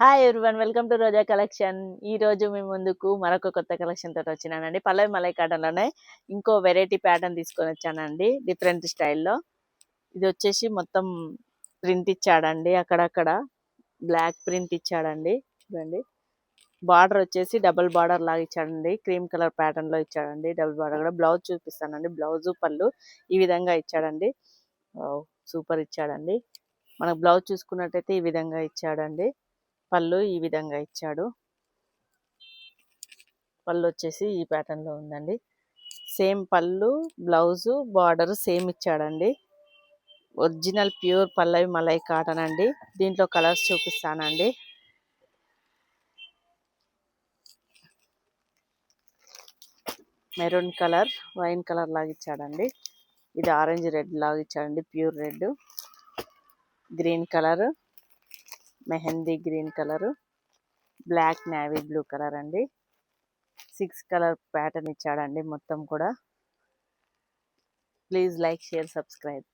Hi everyone, welcome to Roja collection. ఈ రోజు మీ ముందుకు మరొక కొత్త కలెక్షన్ తోటి వచ్చినానండి. పల్లవి మలై కాటన్లోనే ఇంకో వెరైటీ ప్యాటర్న్ తీసుకొని వచ్చానండి, డిఫరెంట్ స్టైల్లో. ఇది వచ్చేసి మొత్తం ప్రింట్ ఇచ్చాడండి, అక్కడక్కడ బ్లాక్ ప్రింట్ ఇచ్చాడండి. చూడండి, బార్డర్ వచ్చేసి డబుల్ బార్డర్ లాగా ఇచ్చాడండి, క్రీమ్ కలర్ ప్యాటర్న్ లో ఇచ్చాడండి. డబుల్ బార్డర్ కూడా. బ్లౌజ్ చూపిస్తానండి, బ్లౌజ్ పళ్ళు ఈ విధంగా ఇచ్చాడండి. సూపర్ ఇచ్చాడండి. మనకు బ్లౌజ్ చూసుకున్నట్టయితే ఈ విధంగా ఇచ్చాడండి. పళ్ళు ఈ విధంగా ఇచ్చాడు. పళ్ళు వచ్చేసి ఈ ప్యాటర్న్ లో ఉందండి. సేమ్ పళ్ళు, బ్లౌజు, బార్డర్ సేమ్ ఇచ్చాడండి. ఒరిజినల్ ప్యూర్ పల్లవి మలై కాటన్ అండి. దీంట్లో కలర్స్ చూపిస్తానండి. మెరూన్ కలర్, వైన్ కలర్ లాగా ఇచ్చాడండి. ఇది ఆరెంజ్ రెడ్ లాగా ఇచ్చాడండి, pure red. Green colour, mehndi green colour, black navy blue colour అండి. 6 కలర్ ప్యాటర్న్ ఇచ్చాడండి మొత్తం కూడా. Please like, share, subscribe.